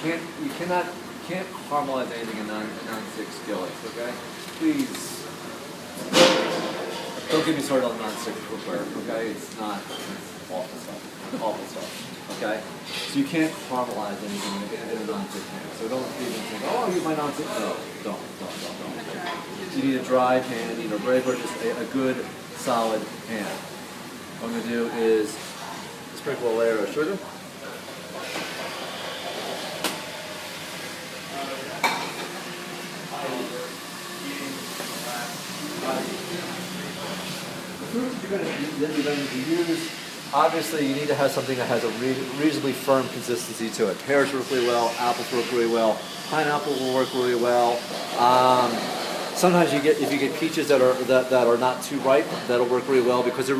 You can't caramelize anything in non-stick skillets. Okay, please don't get me started on non-stick cookware. Okay, it's awful stuff. Awful stuff. Okay, so you can't caramelize anything in a non-stick pan. So don't even think, oh, I use my non-stick. No, don't. You need a dry pan, you need a regular, just a good, solid pan. What I'm going to do is sprinkle a layer of sugar. The fruits you're going to use, obviously you need to have something that has a reasonably firm consistency to it. Pears work really well, apples work really well, pineapple will work really well. Sometimes if you get peaches that are not too ripe, that'll work really well because you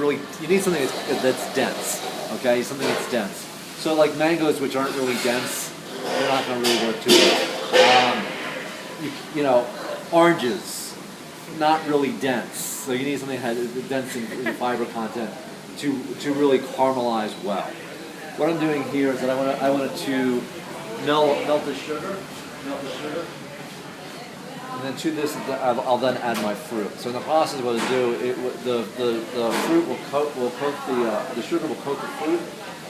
need something that's dense. Okay, something that's dense. So like mangoes, which aren't really dense, they're not going to really work too well. Oranges, not really dense. So you need something that has dense in fiber content to really caramelize well. What I'm doing here is that I want to melt the sugar. And then to this, I'll then add my fruit. So in the process, what I'll do, the fruit will coat the sugar will coat the fruit,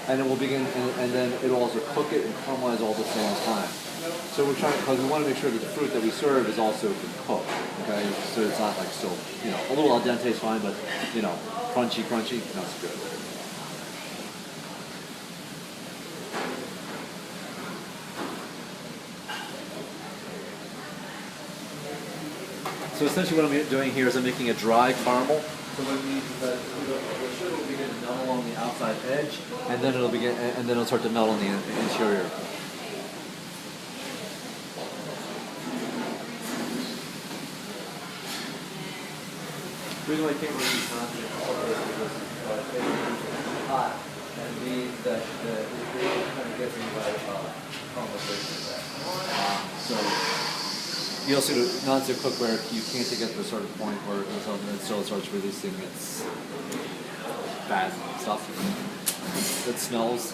and it will begin, and then it will also cook it and caramelize all at the same time. So we're trying, because we want to make sure that the fruit that we serve is also cooked. Okay, so it's not like still, a little al dente is fine, but crunchy, that's good. So essentially what I'm doing here is I'm making a dry caramel. So what it means is that the sugar will begin to melt along the outside edge, and then it'll start to melt on the interior. The reason why I can't really be confident is it's hot, and that it kind of gets me by conversation. So. You also do non-stick cookware, you can't get to a certain point where it still starts releasing its bad stuff. It smells.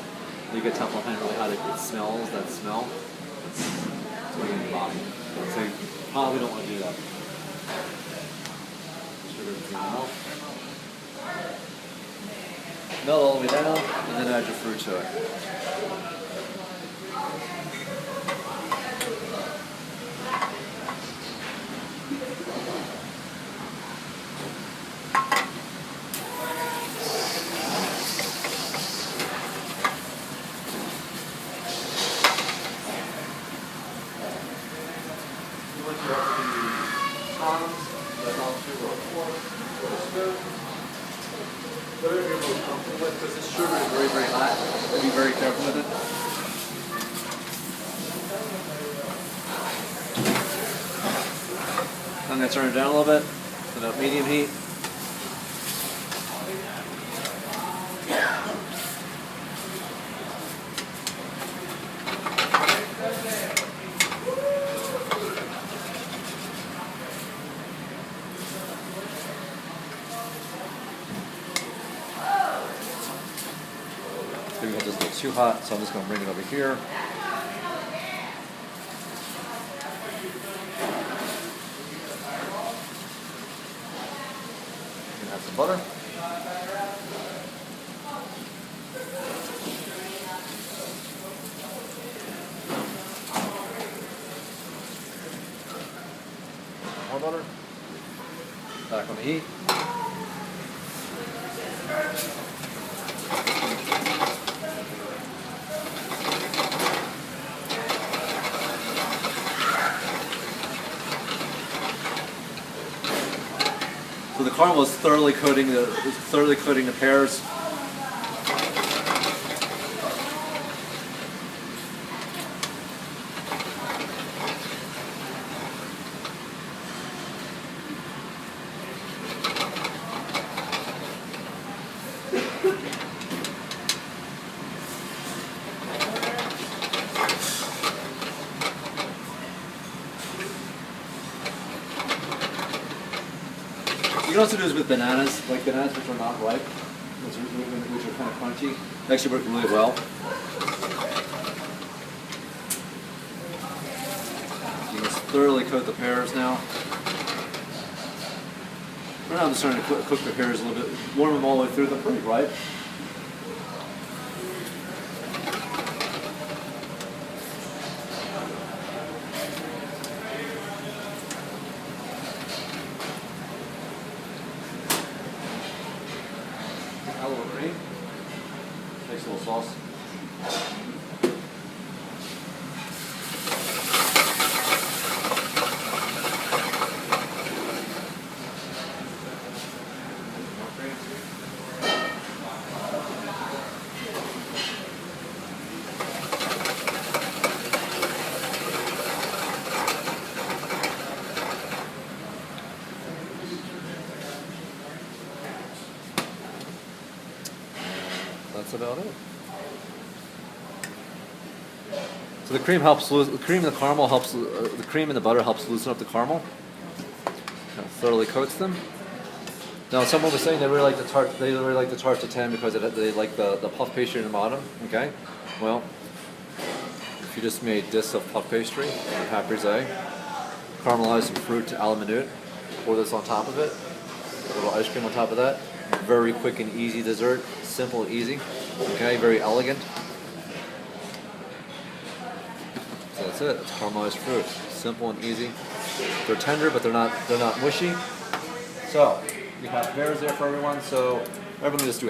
You get Teflon pan really hot, it smells, that smell. It's going in the bottom. So you probably don't want to do that. Sugar is going to melt. Melt all the way down, and then add your fruit to it. Whatever you're most comfortable with, because this sugar is very, very hot, so be very careful with it. I'm going to turn it down a little bit, to about medium heat. Maybe it's just a little too hot, so I'm just going to bring it over here. You can add some butter. More butter. Back on the heat. So the caramel is thoroughly coating the pears. You can also do this with bananas, like bananas which are not ripe, which are kind of crunchy. They actually work really well. thoroughly coat the pears now. Right now I'm just starting to cook the pears a little bit, warm them all the way through. They're pretty ripe. A little cream. Makes a little sauce. That's about it. So the cream helps the cream and the caramel helps the cream and the butter helps loosen up the caramel. Kind of thoroughly coats them. Now someone was saying they really like the tart. They really like the tart to 10 because they like the puff pastry in the bottom. Okay, well, if you just made this of puff pastry, pâte brisée, caramelized some fruit a la minute, pour this on top of it, a little ice cream on top of that. Very quick and easy dessert, simple and easy. Okay, very elegant. So that's it. It's caramelized fruit, simple and easy. They're tender, but they're not mushy. So we have pears there for everyone. So everyone just do